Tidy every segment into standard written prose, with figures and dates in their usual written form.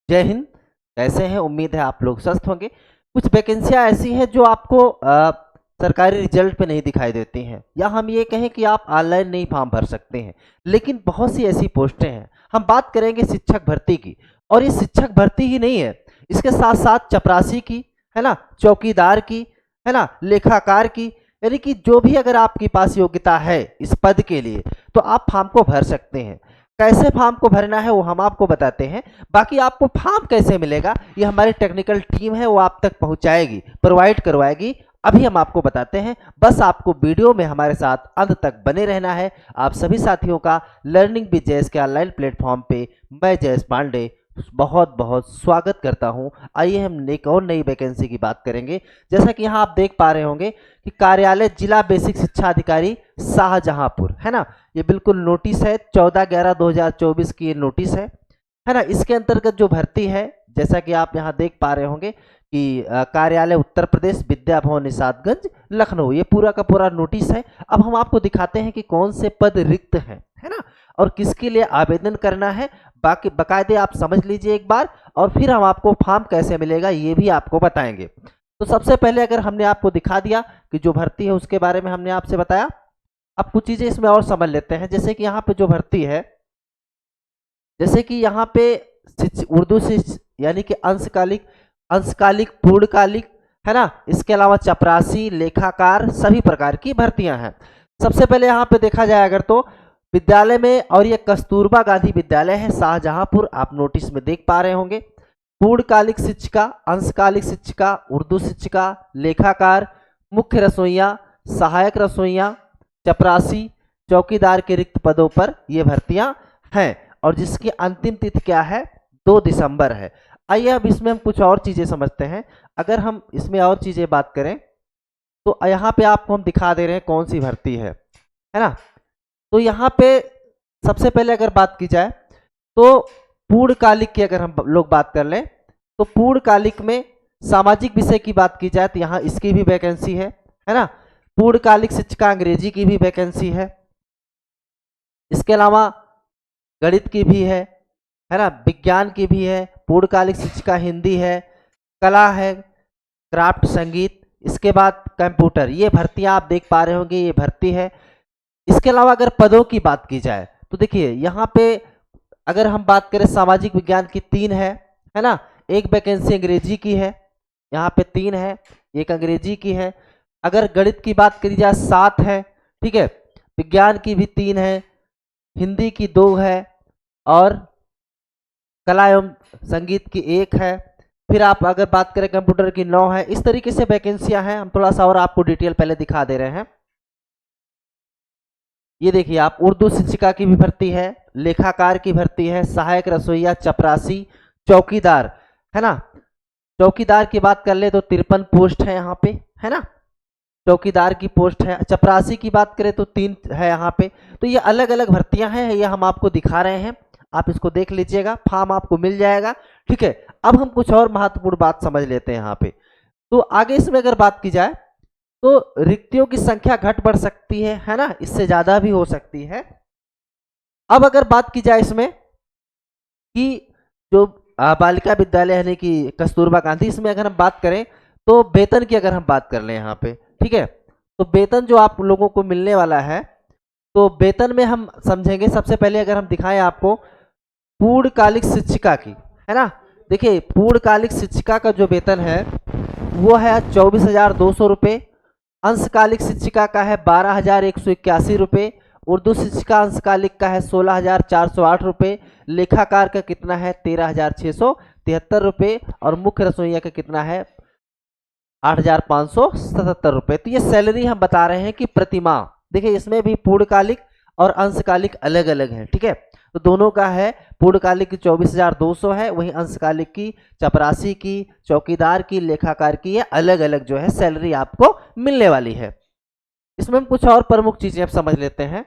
जय हिंद। कैसे हैं? उम्मीद है आप लोग स्वस्थ होंगे। कुछ वैकेंसियां ऐसी हैं जो आपको सरकारी रिजल्ट पे नहीं दिखाई देती हैं, या हम ये कहें कि आप ऑनलाइन नहीं फॉर्म भर सकते हैं, लेकिन बहुत सी ऐसी पोस्टें हैं। हम बात करेंगे शिक्षक भर्ती की, और ये शिक्षक भर्ती ही नहीं है, इसके साथ साथ चपरासी की, है ना, चौकीदार की, है ना, लेखाकार की, यानी कि जो भी अगर आपके पास योग्यता है इस पद के लिए, तो आप फॉर्म को भर सकते हैं। कैसे फॉर्म को भरना है वो हम आपको बताते हैं। बाकी आपको फॉर्म कैसे मिलेगा ये हमारी टेक्निकल टीम है, वो आप तक पहुंचाएगी, प्रोवाइड करवाएगी। अभी हम आपको बताते हैं, बस आपको वीडियो में हमारे साथ अंत तक बने रहना है। आप सभी साथियों का लर्निंग विद जयेश के ऑनलाइन प्लेटफॉर्म पे मैं जयेश पांडे बहुत बहुत स्वागत करता हूं। आइए हम एक और नई वैकेंसी की बात करेंगे। जैसा कि यहाँ आप देख पा रहे होंगे कि कार्यालय जिला बेसिक शिक्षा अधिकारी शाहजहांपुर, है ना, ये बिल्कुल नोटिस है, 14/11/2024 की ये नोटिस है ना। इसके अंतर्गत जो भर्ती है, जैसा कि आप यहाँ देख पा रहे होंगे कि कार्यालय उत्तर प्रदेश विद्या भवन निषादगंज लखनऊ, ये पूरा का पूरा नोटिस है। अब हम आपको दिखाते हैं कि कौन से पद रिक्त हैं, है ना, और किसके लिए आवेदन करना है। बाकी बकायदे आप समझ लीजिए एक बार, और फिर हम आपको फॉर्म कैसे मिलेगा ये भी आपको बताएंगे। तो सबसे पहले अगर हमने आपको दिखा दिया कि जो भर्ती है उसके बारे में हमने आपसे बताया, अब कुछ चीजें इसमें और समझ लेते हैं। जैसे कि यहाँ पे जो भर्ती है, जैसे कि यहाँ पे उर्दू यानी कि अंशकालिक पूर्णकालिक, है ना, इसके अलावा चपरासी, लेखाकार, सभी प्रकार की भर्तियां हैं। सबसे पहले यहाँ पे देखा जाए अगर तो विद्यालय में, और ये कस्तूरबा गांधी विद्यालय है शाहजहांपुर, आप नोटिस में देख पा रहे होंगे। पूर्णकालिक शिक्षिका, अंशकालिक शिक्षिका, उर्दू शिक्षिका, लेखाकार, मुख्य रसोइया, सहायक रसोइया, चपरासी, चौकीदार के रिक्त पदों पर ये भर्तियां हैं, और जिसकी अंतिम तिथि क्या है, 2 दिसंबर है। आइए अब इसमें हम कुछ और चीजें समझते हैं। अगर हम इसमें और चीजें बात करें तो यहाँ पे आपको हम दिखा दे रहे हैं कौन सी भर्ती है ना। तो यहाँ पे सबसे पहले अगर बात की जाए तो पूर्णकालिक की अगर हम लोग बात कर लें, तो पूर्णकालिक में सामाजिक विषय की बात की जाए तो यहाँ इसकी भी वैकेंसी है ना। पूर्णकालिक शिक्षिका अंग्रेजी की भी वैकेंसी है। इसके अलावा गणित की भी है ना, विज्ञान की भी है, पूर्णकालिक शिक्षिका हिंदी है, कला है, क्राफ्ट संगीत, इसके बाद कंप्यूटर, ये भर्तियां आप देख पा रहे होंगे, ये भर्ती है। इसके अलावा अगर पदों की बात की जाए तो देखिए यहाँ पे अगर हम बात करें सामाजिक विज्ञान की 3 है ना, एक वैकेंसी अंग्रेजी की है, यहाँ पे 3 है, एक अंग्रेजी की है। अगर गणित की बात करी जाए 7 है, ठीक है, विज्ञान की भी 3 है, हिंदी की 2 है, और कला एवं संगीत की 1 है। फिर आप अगर बात करें कंप्यूटर की 9 है। इस तरीके से वैकेंसियां हैं। हम थोड़ा सा और आपको डिटेल पहले दिखा दे रहे हैं। ये देखिए आप, उर्दू शिक्षिका की भी भर्ती है, लेखाकार की भर्ती है, सहायक रसोइया, चपरासी, चौकीदार, है ना। चौकीदार की बात कर ले तो 53 पोस्ट है यहाँ पे, है ना, चौकीदार की पोस्ट है। चपरासी की बात करें तो 3 है यहाँ पे। तो ये अलग अलग भर्तियां हैं, ये हम आपको दिखा रहे हैं, आप इसको देख लीजिएगा, फॉर्म आपको मिल जाएगा, ठीक है। अब हम कुछ और महत्वपूर्ण बात समझ लेते हैं यहाँ पे। तो आगे इसमें अगर बात की जाए तो रिक्तियों की संख्या घट बढ़ सकती है ना, इससे ज्यादा भी हो सकती है। अब अगर बात की जाए इसमें कि जो बालिका विद्यालय यानी कि कस्तूरबा गांधी, इसमें अगर हम बात करें तो वेतन की अगर हम बात कर लें यहाँ पे, ठीक है, तो वेतन जो आप लोगों को मिलने वाला है, तो वेतन में हम समझेंगे। सबसे पहले अगर हम दिखाएं आपको पूर्णकालिक शिक्षिका की, है ना, देखिए पूर्णकालिक शिक्षिका का जो वेतन है वो है 24,200 रुपये। अंशकालिक शिक्षिका का है 12,181 रुपये। उर्दू शिक्षिका अंशकालिक का है 16,408 रुपये। लेखाकार का कितना है 13,673 रुपये। और मुख्य रसोइया का कितना है 8,577 रुपये। तो ये सैलरी हम बता रहे हैं कि प्रतिमाह, देखिए इसमें भी पूर्णकालिक और अंशकालिक अलग अलग है, ठीक है। तो दोनों का है, पूर्णकालिक की 24,200 है, वहीं अंशकालिक की, चपरासी की, चौकीदार की, लेखाकार की, ये अलग अलग जो है सैलरी आपको मिलने वाली है। इसमें हम कुछ और प्रमुख चीजें अब समझ लेते हैं।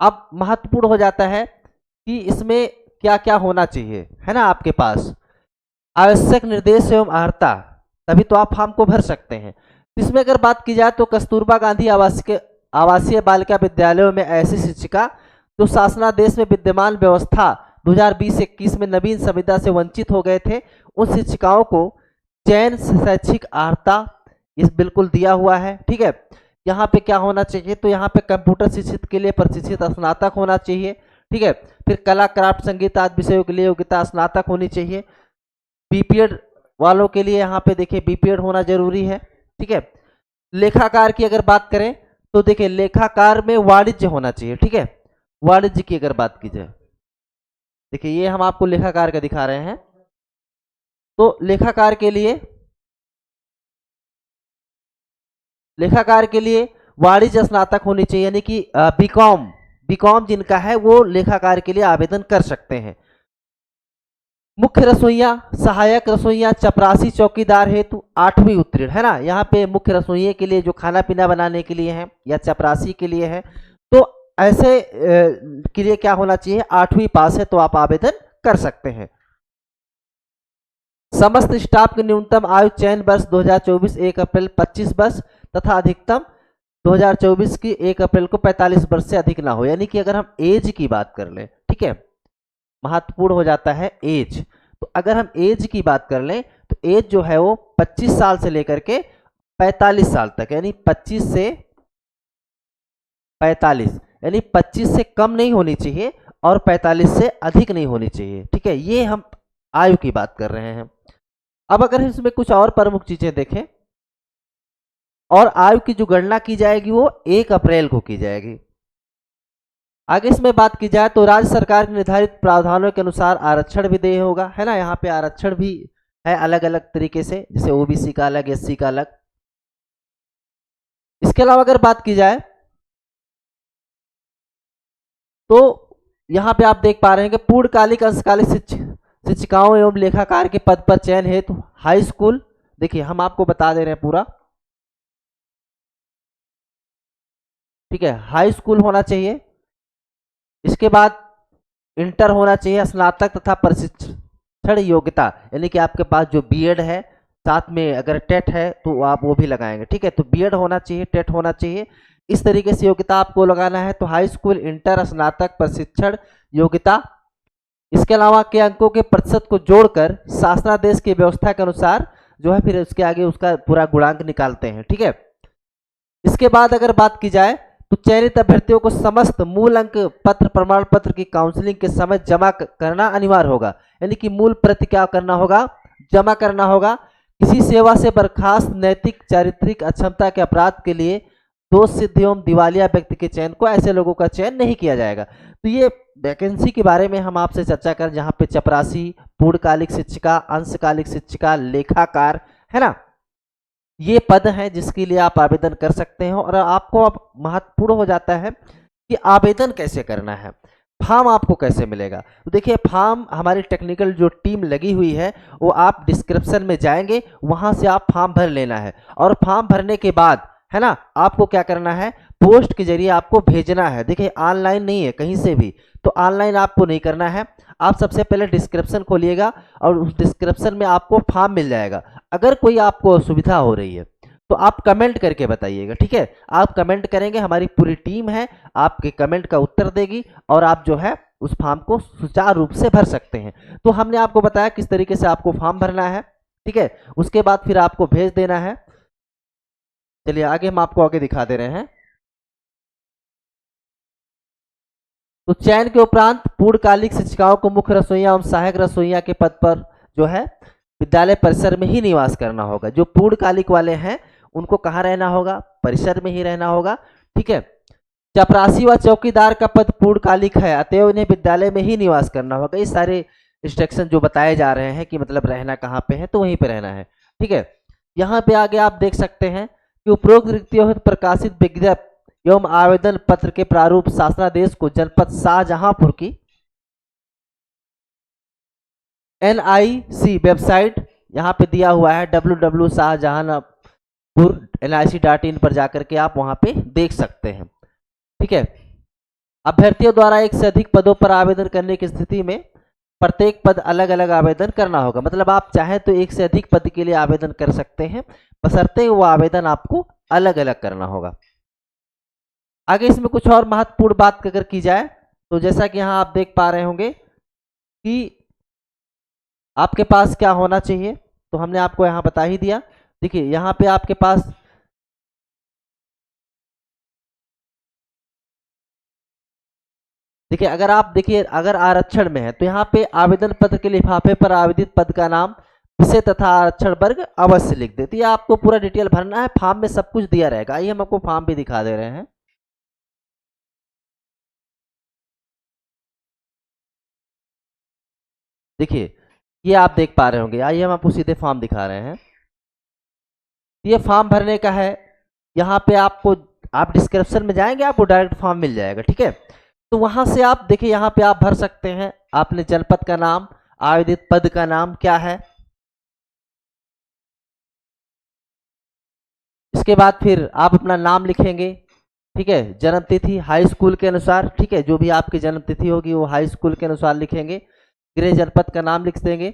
अब महत्वपूर्ण हो जाता है कि इसमें क्या क्या होना चाहिए, है ना, आपके पास आवश्यक निर्देश एवं अर्हता, तभी तो आप फॉर्म को भर सकते हैं। इसमें अगर बात की जाए तो कस्तूरबा गांधी आवासीय बालिका विद्यालयों में ऐसी शिक्षिका जो शासनादेश में विद्यमान व्यवस्था 2020-21 में नवीन संविदा से वंचित हो गए थे, उन शिक्षिकाओं को चयन शैक्षिक अर्हता इस बिल्कुल दिया हुआ है। ठीक है, यहाँ पे क्या होना चाहिए, तो यहाँ पे कंप्यूटर शिक्षित के लिए प्रशिक्षित स्नातक होना चाहिए। ठीक है, फिर कला क्राफ्ट संगीत आदि विषयों के लिए योग्यता स्नातक होनी चाहिए। बीपीएड वालों के लिए यहाँ पे देखिए बीपीएड होना जरूरी है। ठीक है, लेखाकार की अगर बात करें तो देखिए लेखाकार में वाणिज्य होना चाहिए। ठीक है, वाणिज्य की अगर बात की जाए, देखिए ये हम आपको लेखाकार का दिखा रहे हैं, तो लेखाकार के लिए वाणिज्य स्नातक होनी चाहिए, यानी कि बीकॉम जिनका है वो लेखाकार के लिए आवेदन कर सकते हैं। मुख्य रसोइया, सहायक रसोइया, चपरासी, चौकीदार हेतु 8वीं उत्तीर्ण है ना। यहाँ पे मुख्य रसोइये के लिए जो खाना पीना बनाने के लिए है या चपरासी के लिए है, तो ऐसे के लिए क्या होना चाहिए, 8वीं पास है तो आप आवेदन कर सकते हैं। समस्त स्टाफ की न्यूनतम आयु चयन वर्ष 2024 1 अप्रैल 25 वर्ष तथा अधिकतम 2024 की 1 अप्रैल को 45 वर्ष से अधिक ना हो। यानी कि अगर हम एज की बात कर लें, ठीक है, महत्वपूर्ण हो जाता है एज। तो अगर हम एज की बात कर लें तो एज जो है वो 25 साल से लेकर के 45 साल तक, यानी 25 से 45, यानी 25 से कम नहीं होनी चाहिए और 45 से अधिक नहीं होनी चाहिए। ठीक है, ये हम आयु की बात कर रहे हैं। अब अगर इसमें कुछ और प्रमुख चीजें देखें, और आयु की जो गणना की जाएगी वो 1 अप्रैल को की जाएगी। आगे इसमें बात की जाए तो राज्य सरकार के निर्धारित प्रावधानों के अनुसार आरक्षण भी देय होगा, है ना। यहाँ पे आरक्षण भी है अलग अलग तरीके से, जैसे ओबीसी का अलग, एससी का अलग। इसके अलावा अगर बात की जाए तो यहाँ पे आप देख पा रहे हैं कि पूर्णकालिक अंशकालिक शिक्षिकाओं एवं लेखाकार के पद पर चयन हेतु हाई स्कूल, देखिए हम आपको बता दे रहे हैं पूरा, ठीक है, हाई स्कूल होना चाहिए। इसके बाद इंटर होना चाहिए, स्नातक तथा प्रशिक्षण योग्यता, यानी कि आपके पास जो बीएड है, साथ में अगर टेट है तो आप वो भी लगाएंगे। ठीक है, तो बीएड होना चाहिए, टेट होना चाहिए, इस तरीके से योग्यता आपको लगाना है। तो हाई स्कूल, इंटर, स्नातक, प्रशिक्षण योग्यता। इसके अलावा के अंकों के प्रतिशत को जोड़कर शासनादेश की व्यवस्था के अनुसार जो है फिर उसके आगे उसका पूरा गुणांक निकालते हैं। ठीक है, इसके बाद अगर बात की जाए तो चयनित अभ्यर्थियों को समस्त मूल अंक पत्र प्रमाण पत्र की काउंसलिंग के समय जमा करना अनिवार्य होगा, यानी कि मूल प्रति क्या करना होगा, जमा करना होगा। किसी सेवा से बर्खास्त नैतिक चारित्रिक अक्षमता के अपराध के लिए दोष सिद्ध एवं दिवालिया व्यक्ति के चयन को, ऐसे लोगों का चयन नहीं किया जाएगा। तो ये वैकेंसी के बारे में हम आपसे चर्चा कर, जहाँ पे चपरासी, पूर्णकालिक शिक्षिका, अंशकालिक शिक्षिका, लेखाकार, है ना, ये पद हैं जिसके लिए आप आवेदन कर सकते हैं। और आपको अब महत्वपूर्ण हो जाता है कि आवेदन कैसे करना है, फॉर्म आपको कैसे मिलेगा। तो देखिए फॉर्म हमारी टेक्निकल जो टीम लगी हुई है वो आप डिस्क्रिप्शन में जाएंगे, वहां से आप फॉर्म भर लेना है। और फॉर्म भरने के बाद, है ना, आपको क्या करना है, पोस्ट के जरिए आपको भेजना है। देखिए ऑनलाइन नहीं है कहीं से भी, तो ऑनलाइन आपको नहीं करना है। आप सबसे पहले डिस्क्रिप्शन खोलिएगा और उस डिस्क्रिप्शन में आपको फॉर्म मिल जाएगा। अगर कोई आपको असुविधा हो रही है तो आप कमेंट करके बताइएगा। ठीक है, आप कमेंट करेंगे, हमारी पूरी टीम है आपके कमेंट का उत्तर देगी और आप जो है उस फॉर्म को सुचारू रूप से भर सकते हैं। तो हमने आपको बताया किस तरीके से आपको फॉर्म भरना है। ठीक है, उसके बाद फिर आपको भेज देना है। चलिए आगे हम आपको आगे दिखा दे रहे हैं। तो चयन के उपरांत पूर्णकालिक शिक्षिकाओं को मुख्य रसोइया एवं सहायक रसोइया के पद पर जो है विद्यालय परिसर में ही निवास करना होगा। जो पूर्णकालिक वाले हैं उनको कहाँ रहना होगा, परिसर में ही रहना होगा। ठीक है, चपरासी व चौकीदार का पद पूर्णकालिक है, अतएव इन्हें विद्यालय में ही निवास करना होगा। ये सारे इंस्ट्रक्शन जो बताए जा रहे हैं कि मतलब रहना कहाँ पे है, तो वहीं पे रहना है। ठीक है, यहाँ पे आगे आप देख सकते हैं कि उपरोक्त रिक्तियों हेतु प्रकाशित विज्ञप्ति एवं आवेदन पत्र के प्रारूप शासनादेश को जनपद शाहजहांपुर की NIC वेबसाइट यहाँ पे दिया हुआ है, www.shahjahanpur.nic.in पर जाकर के आप वहाँ पे देख सकते हैं। ठीक है, अभ्यर्थियों द्वारा एक से अधिक पदों पर आवेदन करने की स्थिति में प्रत्येक पद अलग अलग आवेदन करना होगा। मतलब आप चाहें तो एक से अधिक पद के लिए आवेदन कर सकते हैं, बशर्ते वो आवेदन आपको अलग अलग करना होगा। आगे इसमें कुछ और महत्वपूर्ण बात अगर की जाए तो जैसा कि यहाँ आप देख पा रहे होंगे कि आपके पास क्या होना चाहिए, तो हमने आपको यहाँ बता ही दिया। देखिए यहाँ पे आपके पास देखिए अगर आप देखिए अगर आरक्षण में है तो यहाँ पे आवेदन पत्र के लिफाफे पर आवेदित पद का नाम, विषय तथा आरक्षण वर्ग अवश्य लिख देते। ये आपको पूरा डिटेल भरना है, फॉर्म में सब कुछ दिया रहेगा। आइए हम आपको फॉर्म भी दिखा दे रहे हैं। देखिए ये आप देख पा रहे होंगे। आइए हम आपको सीधे फॉर्म दिखा रहे हैं। ये फॉर्म भरने का है। यहाँ पे आपको आप डिस्क्रिप्शन में जाएंगे, आपको डायरेक्ट फॉर्म मिल जाएगा, ठीक है। तो वहां से आप देखिए यहाँ पे आप भर सकते हैं आपने जनपद का नाम, आवेदित पद का नाम क्या है, इसके बाद फिर आप अपना नाम लिखेंगे, ठीक है। जन्म तिथि हाई स्कूल के अनुसार, ठीक है, जो भी आपकी जन्म तिथि होगी वो हाई स्कूल के अनुसार लिखेंगे। गृह जनपद का नाम लिख देंगे।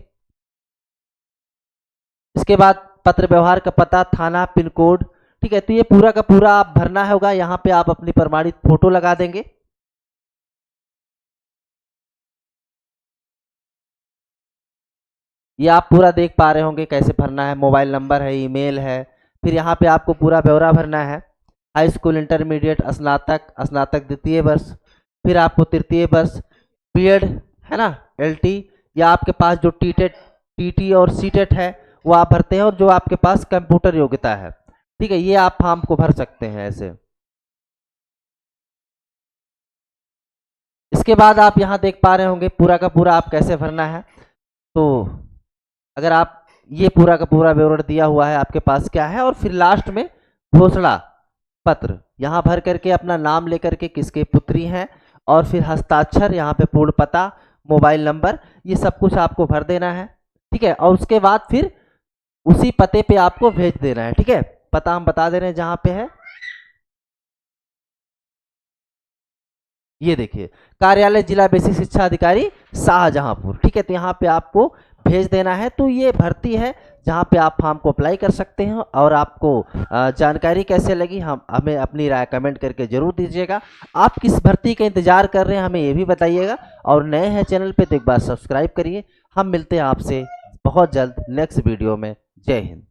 इसके बाद पत्र व्यवहार का पता, थाना, पिन कोड, ठीक है। तो ये पूरा का पूरा आप भरना होगा। यहाँ पे आप अपनी प्रमाणित फोटो लगा देंगे। ये आप पूरा देख पा रहे होंगे कैसे भरना है। मोबाइल नंबर है, ईमेल है, फिर यहाँ पे आपको पूरा ब्यौरा भरना है। हाई स्कूल, इंटरमीडिएट, स्नातक, स्नातक द्वितीय वर्ष, फिर आपको तृतीय वर्ष, बीएड है ना, एलटी, या आपके पास जो टीटेट, टीटी और सीटेट है वो आप भरते हैं, और जो आपके पास कंप्यूटर योग्यता है, ठीक है, ये आप फॉर्म को भर सकते हैं ऐसे। इसके बाद आप यहाँ देख पा रहे होंगे पूरा का पूरा आप कैसे भरना है। तो अगर आप ये पूरा का पूरा विवरण दिया हुआ है आपके पास क्या है, और फिर लास्ट में घोषणा पत्र यहाँ भर करके अपना नाम लेकर के किसके पुत्री हैं, और फिर हस्ताक्षर, यहाँ पे पूर्ण पता, मोबाइल नंबर, ये सब कुछ आपको भर देना है, ठीक है। और उसके बाद फिर उसी पते पे आपको भेज देना है, ठीक है। पता हम बता दे रहे हैं जहाँ पे है, ये देखिए, कार्यालय जिला बेसिक शिक्षा अधिकारी शाहजहांपुर, ठीक है। तो यहाँ पे आपको भेज देना है। तो ये भर्ती है जहाँ पे आप फॉर्म को अप्लाई कर सकते हैं। और आपको जानकारी कैसे लगी हम हमें अपनी राय कमेंट करके जरूर दीजिएगा। आप किस भर्ती का इंतजार कर रहे हैं हमें ये भी बताइएगा, और नए हैं चैनल पे तो एक बार सब्सक्राइब करिए। हम मिलते हैं आपसे बहुत जल्द नेक्स्ट वीडियो में। जय हिंद।